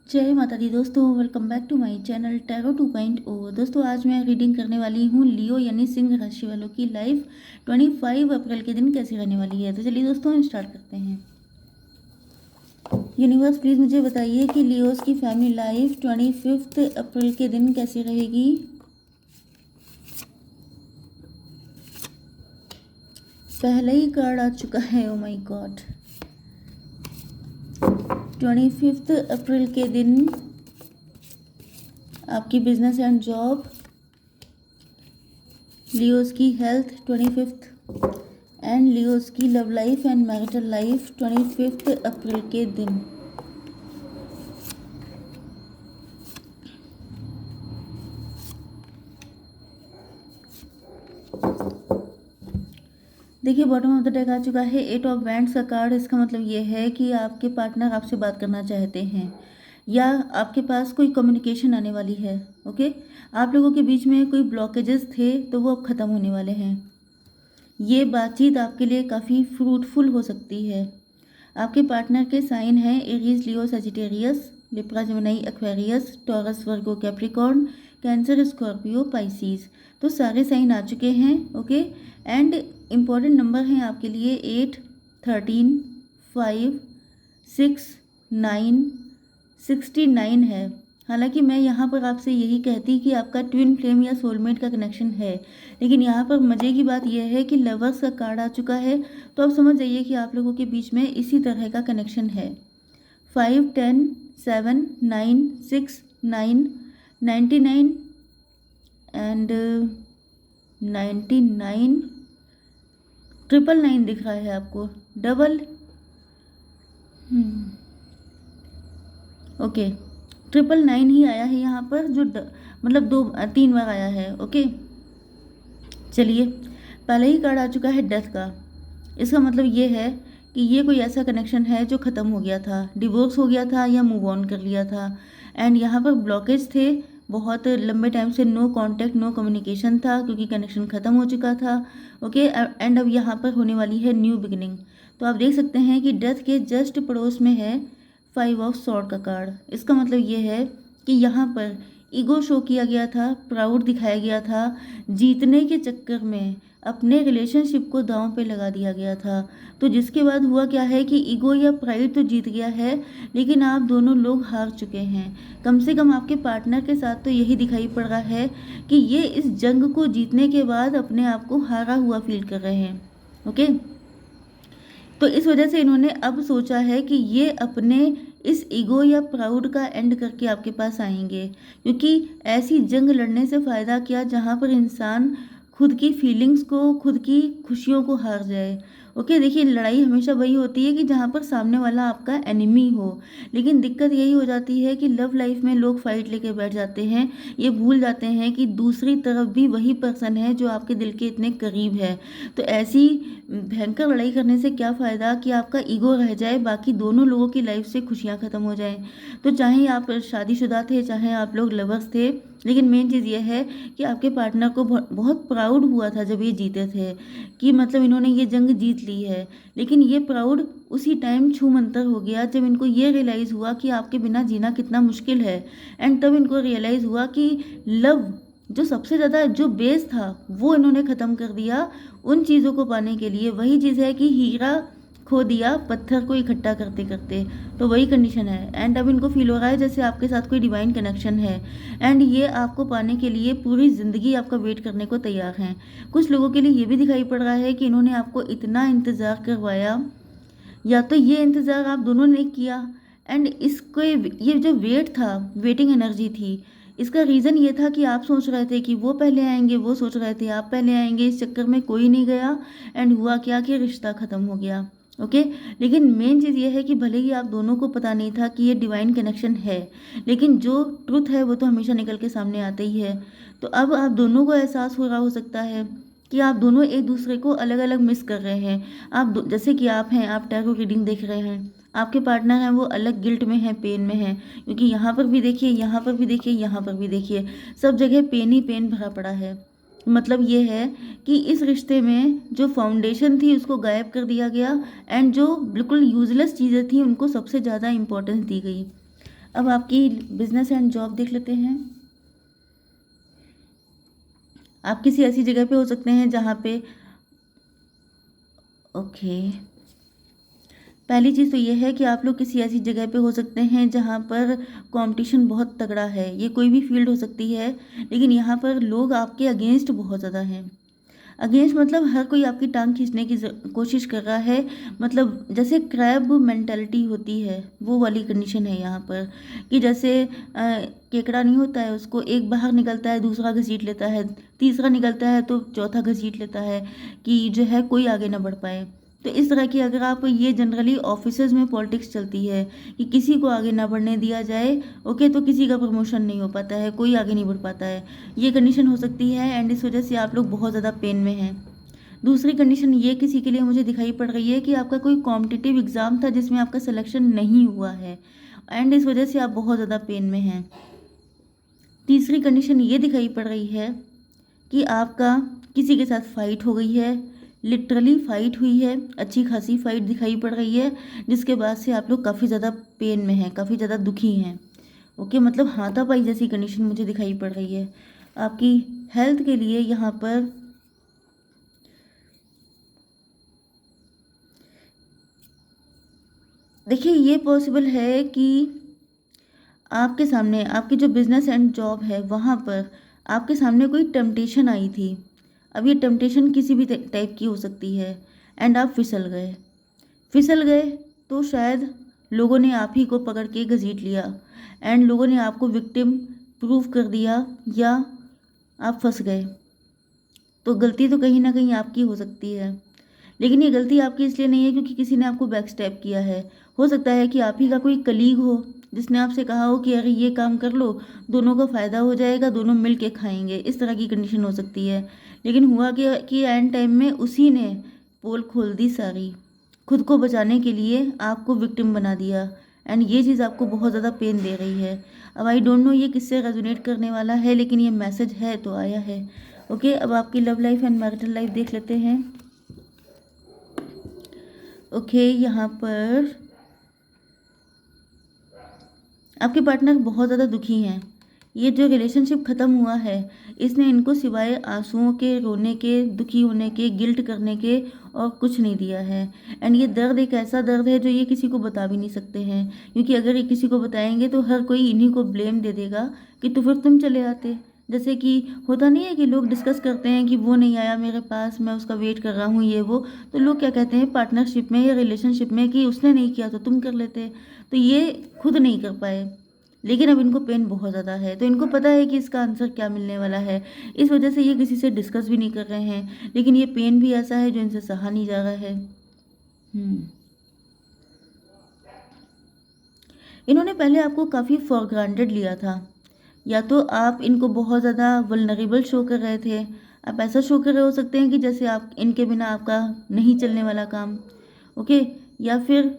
जय माता दी दोस्तों, welcome back to my channel tarot 2.0। दोस्तों आज मैं रीडिंग करने वाली हूँ लियो यानी सिंह राशि वालों की लाइफ 25 अप्रैल के दिन कैसी रहने वाली है। तो चलिए दोस्तों हम स्टार्ट करते हैं। यूनिवर्स प्लीज़ मुझे बताइए कि लियोस की फैमिली लाइफ 25 अप्रैल के दिन कैसी रहेगी। पहला ही कार्ड आ चुका है, ओ माय गॉड। 25 अप्रैल के दिन आपकी बिजनेस एंड जॉब, लियोस की हेल्थ 25 एंड लियोस की love life and marital life 25 अप्रैल के दिन। देखिए बॉटम ऑफ द डेक आ चुका है 8 ऑफ वैंड्स का कार्ड। इसका मतलब ये है कि आपके पार्टनर आपसे बात करना चाहते हैं या आपके पास कोई कम्युनिकेशन आने वाली है। ओके, आप लोगों के बीच में कोई ब्लॉकेजेस थे तो वो अब ख़त्म होने वाले हैं। ये बातचीत आपके लिए काफ़ी फ्रूटफुल हो सकती है। आपके पार्टनर के साइन हैं Aries, Leo, Sagittarius, Libra, Gemini, Aquarius, Taurus, Virgo, Capricorn, Cancer, Scorpio, Pisces. तो सारे साइन आ चुके हैं। ओके, एंड इम्पॉर्टेंट नंबर हैं आपके लिए 8, 13, 5, 6, 9, 69 है। हालांकि मैं यहाँ पर आपसे यही कहती कि आपका ट्विन फ्लेम या सोलमेट का कनेक्शन है, लेकिन यहाँ पर मज़े की बात यह है कि लवर्स का कार्ड आ चुका है। तो आप समझ जाइए कि आप लोगों के बीच में इसी तरह का कनेक्शन है। 5, 10, 7, 9, 6, 9, 99 एंड 99, 999 दिख रहा है आपको, डबल। ओके, 999 ही आया है यहाँ पर, जो मतलब 3 बार आया है। ओके, चलिए पहले ही कार्ड आ चुका है डेथ का। इसका मतलब ये है कि ये कोई ऐसा कनेक्शन है जो ख़त्म हो गया था, डिवोर्स हो गया था या मूव ऑन कर लिया था। एंड यहाँ पर ब्लॉकेज थे, बहुत लंबे टाइम से नो कांटेक्ट, नो कम्युनिकेशन था क्योंकि कनेक्शन ख़त्म हो चुका था। ओके, एंड अब यहाँ पर होने वाली है न्यू बिगिनिंग। तो आप देख सकते हैं कि डेथ के जस्ट पड़ोस में है 5 ऑफ सॉर्ड का कार्ड। इसका मतलब ये है कि यहाँ पर ईगो शो किया गया था, प्राउड दिखाया गया था, जीतने के चक्कर में अपने रिलेशनशिप को दांव पे लगा दिया गया था। तो जिसके बाद हुआ क्या है कि ईगो या प्राइड तो जीत गया है, लेकिन आप दोनों लोग हार चुके हैं। कम से कम आपके पार्टनर के साथ तो यही दिखाई पड़ रहा है कि ये इस जंग को जीतने के बाद अपने आप को हारा हुआ फील कर रहे हैं। ओके, तो इस वजह से इन्होंने अब सोचा है कि ये अपने इस ईगो या प्राउड का एंड करके आपके पास आएंगे, क्योंकि ऐसी जंग लड़ने से फ़ायदा क्या जहाँ पर इंसान खुद की फीलिंग्स को, खुद की खुशियों को हार जाए। ओके, देखिए लड़ाई हमेशा वही होती है कि जहाँ पर सामने वाला आपका एनिमी हो, लेकिन दिक्कत यही हो जाती है कि लव लाइफ में लोग फाइट लेके बैठ जाते हैं, ये भूल जाते हैं कि दूसरी तरफ भी वही पर्सन है जो आपके दिल के इतने करीब है। तो ऐसी भयंकर लड़ाई करने से क्या फ़ायदा कि आपका ईगो रह जाए, बाकी दोनों लोगों की लाइफ से खुशियाँ ख़त्म हो जाएं। तो चाहे आप शादीशुदा थे, चाहे आप लोग लवर्स थे, लेकिन मेन चीज़ ये है कि आपके पार्टनर को बहुत प्राउड हुआ था जब ये जीते थे कि मतलब इन्होंने ये जंग जीत ली है। लेकिन ये प्राउड उसी टाइम छूमंतर हो गया जब इनको ये रियलाइज़ हुआ कि आपके बिना जीना कितना मुश्किल है। एंड तब इनको रियलाइज़ हुआ कि लव जो सबसे ज़्यादा जो बेस था वो इन्होंने ख़त्म कर दिया उन चीज़ों को पाने के लिए। वही चीज़ है कि हीरा खो दिया पत्थर को इकट्ठा करते करते, तो वही कंडीशन है। एंड अब इनको फील हो रहा है जैसे आपके साथ कोई डिवाइन कनेक्शन है, एंड ये आपको पाने के लिए पूरी ज़िंदगी आपका वेट करने को तैयार हैं। कुछ लोगों के लिए ये भी दिखाई पड़ रहा है कि इन्होंने आपको इतना इंतज़ार करवाया, या तो ये इंतज़ार आप दोनों ने किया, एंड इसको ये जो वेट था, वेटिंग एनर्जी थी, इसका रीज़न ये था कि आप सोच रहे थे कि वो पहले आएंगे, वो सोच रहे थे आप पहले आएंगे, इस चक्कर में कोई नहीं गया, एंड हुआ क्या कि रिश्ता ख़त्म हो गया। ओके, लेकिन मेन चीज़ ये है कि भले ही आप दोनों को पता नहीं था कि ये डिवाइन कनेक्शन है, लेकिन जो ट्रुथ है वो तो हमेशा निकल के सामने आते ही है। तो अब आप दोनों को एहसास हो रहा हो सकता है कि आप दोनों एक दूसरे को अलग अलग मिस कर रहे हैं। जैसे कि आप हैं, आप टैरो रीडिंग देख रहे हैं, आपके पार्टनर हैं वो अलग गिल्ट में हैं, पेन में हैं, क्योंकि यहाँ पर भी देखिए, यहाँ पर भी देखिए, यहाँ पर भी देखिए, सब जगह पेन ही पेन भरा पड़ा है। मतलब ये है कि इस रिश्ते में जो फाउंडेशन थी उसको गायब कर दिया गया, एंड जो बिल्कुल यूजलेस चीज़ें थी उनको सबसे ज़्यादा इम्पोर्टेंस दी गई। अब आपकी बिजनेस एंड जॉब देख लेते हैं। आप किसी ऐसी जगह पे हो सकते हैं जहाँ पे ओके, पहली चीज़ तो ये है कि आप लोग किसी ऐसी जगह पे हो सकते हैं जहाँ पर कंपटीशन बहुत तगड़ा है। ये कोई भी फील्ड हो सकती है, लेकिन यहाँ पर लोग आपके अगेंस्ट बहुत ज़्यादा हैं। अगेंस्ट मतलब हर कोई आपकी टांग खींचने की कोशिश कर रहा है। मतलब जैसे क्रैब मेंटालिटी होती है, वो वाली कंडीशन है यहाँ पर, कि जैसे केकड़ा नहीं होता है, उसको एक बाहर निकलता है दूसरा घसीट लेता है, तीसरा निकलता है तो चौथा घसीट लेता है, कि जो है कोई आगे ना बढ़ पाए। तो इस तरह की अगर आप, ये जनरली ऑफिसेज में पॉलिटिक्स चलती है कि किसी को आगे ना बढ़ने दिया जाए। ओके, तो किसी का प्रमोशन नहीं हो पाता है, कोई आगे नहीं बढ़ पाता है। ये कंडीशन हो सकती है एंड इस वजह से आप लोग बहुत ज़्यादा पेन में हैं। दूसरी कंडीशन ये किसी के लिए मुझे दिखाई पड़ रही है कि आपका कोई कॉम्पिटिटिव एग्ज़ाम था जिसमें आपका सिलेक्शन नहीं हुआ है एंड इस वजह से आप बहुत ज़्यादा पेन में हैं। तीसरी कंडीशन ये दिखाई पड़ रही है कि आपका किसी के साथ फाइट हो गई है, लिटरली फाइट हुई है, अच्छी खासी फाइट दिखाई पड़ रही है, जिसके बाद से आप लोग काफ़ी ज़्यादा पेन में हैं, काफ़ी ज़्यादा दुखी हैं। ओके, मतलब हाथापाई जैसी कंडीशन मुझे दिखाई पड़ रही है। आपकी हेल्थ के लिए यहाँ पर देखिए, ये पॉसिबल है कि आपके सामने आपकी जो बिजनेस एंड जॉब है वहाँ पर आपके सामने कोई टेम्पटेशन आई थी। अब ये टेम्पटेशन किसी भी टाइप की हो सकती है एंड आप फिसल गए तो शायद लोगों ने आप ही को पकड़ के घसीट लिया एंड लोगों ने आपको विक्टिम प्रूव कर दिया, या आप फंस गए। तो गलती तो कहीं ना कहीं आपकी हो सकती है, लेकिन ये गलती आपकी इसलिए नहीं है क्योंकि किसी ने आपको बैक स्टेप किया है। हो सकता है कि आप ही का कोई कलीग हो जिसने आपसे कहा हो कि अरे ये काम कर लो, दोनों का फ़ायदा हो जाएगा, दोनों मिल के खाएंगे, इस तरह की कंडीशन हो सकती है। लेकिन हुआ कि एंड टाइम में उसी ने पोल खोल दी सारी, खुद को बचाने के लिए आपको विक्टिम बना दिया एंड ये चीज़ आपको बहुत ज़्यादा पेन दे रही है। अब आई डोंट नो ये किससे रेजोनेट करने वाला है, लेकिन ये मैसेज है तो आया है। ओके, अब आपकी love life and marital life देख लेते हैं। ओके, यहाँ पर आपके पार्टनर बहुत ज़्यादा दुखी हैं। ये जो रिलेशनशिप ख़त्म हुआ है, इसने इनको सिवाय आंसुओं के, रोने के, दुखी होने के, गिल्ट करने के और कुछ नहीं दिया है। एंड ये दर्द एक ऐसा दर्द है जो ये किसी को बता भी नहीं सकते हैं, क्योंकि अगर ये किसी को बताएंगे तो हर कोई इन्हीं को ब्लेम दे देगा कि तो फिर तुम चले आते। जैसे कि होता नहीं है कि लोग डिस्कस करते हैं कि वो नहीं आया मेरे पास, मैं उसका वेट कर रहा हूँ, ये वो। तो लोग क्या कहते हैं पार्टनरशिप में या रिलेशनशिप में कि उसने नहीं किया तो तुम कर लेते। तो ये खुद नहीं कर पाए, लेकिन अब इनको पेन बहुत ज़्यादा है, तो इनको पता है कि इसका आंसर क्या मिलने वाला है। इस वजह से ये किसी से डिस्कस भी नहीं कर रहे हैं, लेकिन ये पेन भी ऐसा है जो इनसे सहा नहीं जा रहा है। इन्होंने पहले आपको काफ़ी फॉर ग्रांटेड लिया था, या तो आप इनको बहुत ज़्यादा वल्नरेबल शो कर रहे थे। आप ऐसा शो कर रहे हो सकते हैं कि जैसे आप इनके बिना आपका नहीं चलने वाला काम। ओके, या फिर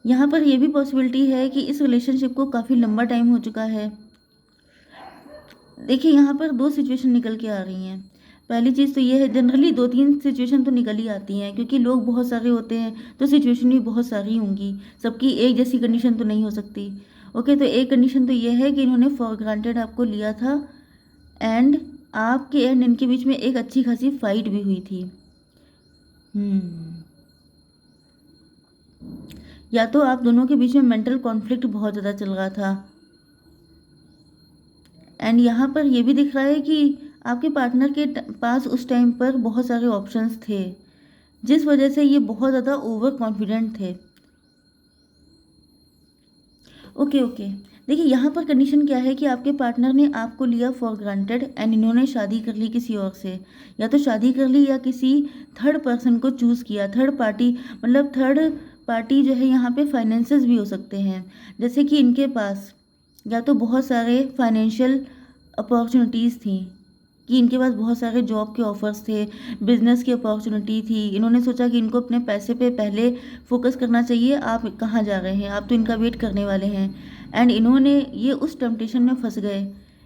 यहाँ पर यह भी पॉसिबिलिटी है कि इस रिलेशनशिप को काफ़ी लंबा टाइम हो चुका है। देखिए, यहाँ पर दो सिचुएशन निकल के आ रही हैं। पहली चीज़ तो ये है, जनरली दो तीन सिचुएशन तो निकल ही आती हैं क्योंकि लोग बहुत सारे होते हैं, तो सिचुएशन भी बहुत सारी होंगी, सबकी एक जैसी कंडीशन तो नहीं हो सकती। ओके, तो एक कंडीशन तो ये है कि इन्होंने फॉर ग्रांटेड आपको लिया था एंड आपके एंड इनके बीच में एक अच्छी खासी फाइट भी हुई थी। या तो आप दोनों के बीच में मेंटल कॉन्फ्लिक्ट बहुत ज़्यादा चल रहा था एंड यहाँ पर यह भी दिख रहा है कि आपके पार्टनर के पास उस टाइम पर बहुत सारे ऑप्शंस थे, जिस वजह से ये बहुत ज़्यादा ओवर कॉन्फिडेंट थे। ओके ओके, देखिए यहाँ पर कंडीशन क्या है कि आपके पार्टनर ने आपको लिया फॉर ग्रांटेड एंड इन्होंने शादी कर ली किसी और से, या तो शादी कर ली या किसी थर्ड पर्सन को चूज़ किया। थर्ड पार्टी मतलब थर्ड पार्टी जो है यहाँ पे फाइनेंसेस भी हो सकते हैं, जैसे कि इनके पास या तो बहुत सारे फाइनेंशियल अपॉर्चुनिटीज़ थी, कि इनके पास बहुत सारे जॉब के ऑफर्स थे, बिजनेस की अपॉर्चुनिटी थी। इन्होंने सोचा कि इनको अपने पैसे पे पहले फोकस करना चाहिए। आप कहाँ जा रहे हैं, आप तो इनका वेट करने वाले हैं एंड इन्होंने ये उस टेम्पटेशन में फंस गए।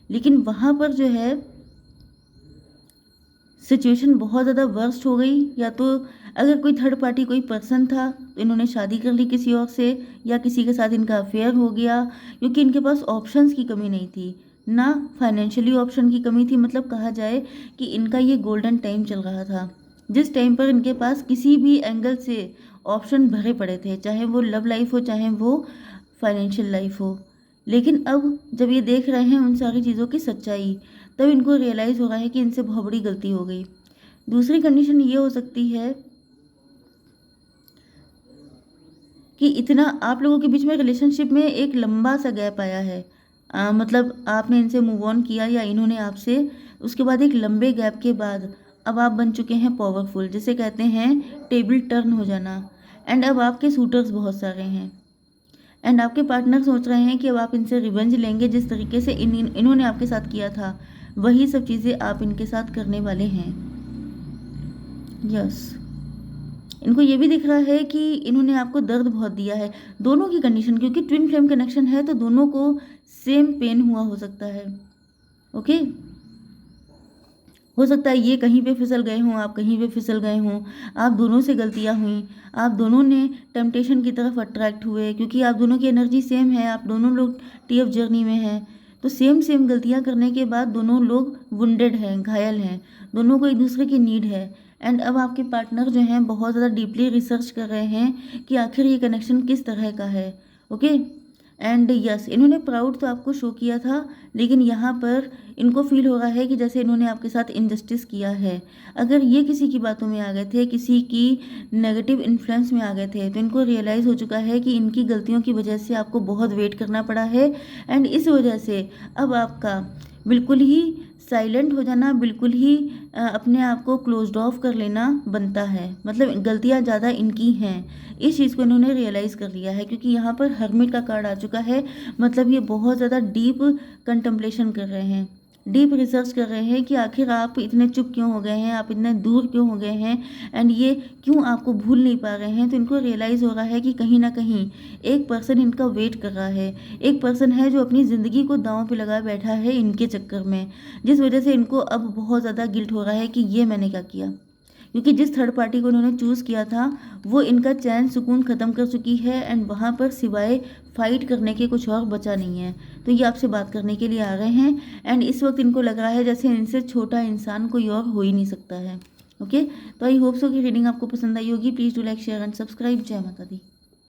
लेकिन वहाँ पर जो है सिचुएशन बहुत ज़्यादा वर्स्ट हो गई, या तो अगर कोई थर्ड पार्टी कोई पर्सन था तो इन्होंने शादी कर ली किसी और से, या किसी के साथ इनका अफेयर हो गया, क्योंकि इनके पास ऑप्शंस की कमी नहीं थी ना फाइनेंशियली ऑप्शन की कमी थी। मतलब कहा जाए कि इनका ये गोल्डन टाइम चल रहा था, जिस टाइम पर इनके पास किसी भी एंगल से ऑप्शन भरे पड़े थे, चाहे वो लव लाइफ हो चाहे वो फाइनेंशियल लाइफ हो। लेकिन अब जब ये देख रहे हैं उन सारी चीज़ों की सच्चाई, तब इनको रियलाइज़ हो रहा है कि इनसे बहुत बड़ी गलती हो गई। दूसरी कंडीशन ये हो सकती है कि इतना आप लोगों के बीच में रिलेशनशिप में एक लंबा सा गैप आया है। मतलब आपने इनसे मूव ऑन किया या इन्होंने आपसे, उसके बाद एक लंबे गैप के बाद अब आप बन चुके हैं पावरफुल, जिसे कहते हैं टेबल टर्न हो जाना। एंड अब आपके सूटर्स बहुत सारे हैं, एंड आपके पार्टनर सोच रहे हैं कि अब आप इनसे रिवेंज लेंगे, जिस तरीके से इन्होंने आपके साथ किया था वही सब चीज़ें आप इनके साथ करने वाले हैं। यस, इनको ये भी दिख रहा है कि इन्होंने आपको दर्द बहुत दिया है। दोनों की कंडीशन, क्योंकि ट्विन फ्लेम कनेक्शन है तो दोनों को सेम पेन हुआ हो सकता है। ओके, हो सकता है ये कहीं पे फिसल गए हों, आप कहीं पे फिसल गए हों, आप दोनों से गलतियां हुई, आप दोनों ने टेम्पटेशन की तरफ अट्रैक्ट हुए, क्योंकि आप दोनों की एनर्जी सेम है, आप दोनों लोग टीएफ जर्नी में हैं। तो सेम सेम गलतियां करने के बाद दोनों लोग वुंडेड हैं, घायल हैं, दोनों को एक दूसरे की नीड है। एंड अब आपके पार्टनर जो हैं बहुत ज़्यादा डीपली रिसर्च कर रहे हैं कि आखिर ये कनेक्शन किस तरह का है। ओके, एंड यस, इन्होंने प्राउड तो आपको शो किया था, लेकिन यहाँ पर इनको फील हो रहा है कि जैसे इन्होंने आपके साथ इनजस्टिस किया है। अगर ये किसी की बातों में आ गए थे, किसी की नेगेटिव इन्फ्लुएंस में आ गए थे, तो इनको रियलाइज़ हो चुका है कि इनकी गलतियों की वजह से आपको बहुत वेट करना पड़ा है। एंड इस वजह से अब आपका बिल्कुल ही साइलेंट हो जाना, बिल्कुल ही अपने आप को क्लोज्ड ऑफ कर लेना बनता है। मतलब गलतियाँ ज़्यादा इनकी हैं, इस चीज़ को इन्होंने रियलाइज़ कर लिया है, क्योंकि यहाँ पर हर्मिट का कार्ड आ चुका है। मतलब ये बहुत ज़्यादा डीप कंtemplation कर रहे हैं, डीप रिसर्च कर रहे हैं कि आखिर आप इतने चुप क्यों हो गए हैं, आप इतने दूर क्यों हो गए हैं, एंड ये क्यों आपको भूल नहीं पा रहे हैं। तो इनको रियलाइज़ हो रहा है कि कहीं ना कहीं एक पर्सन इनका वेट कर रहा है, एक पर्सन है जो अपनी ज़िंदगी को दांव पे लगा बैठा है इनके चक्कर में, जिस वजह से इनको अब बहुत ज़्यादा गिल्ट हो रहा है कि ये मैंने क्या किया। क्योंकि जिस थर्ड पार्टी को उन्होंने चूज़ किया था वो इनका चैन सुकून ख़त्म कर चुकी है, एंड वहाँ पर सिवाय फाइट करने के कुछ और बचा नहीं है। तो ये आपसे बात करने के लिए आ रहे हैं, एंड इस वक्त इनको लग रहा है जैसे इनसे छोटा इंसान कोई और हो ही नहीं सकता है। ओके, तो आई होप सो कि रीडिंग आपको पसंद आई होगी। Please do like share and subscribe. जय माता दी।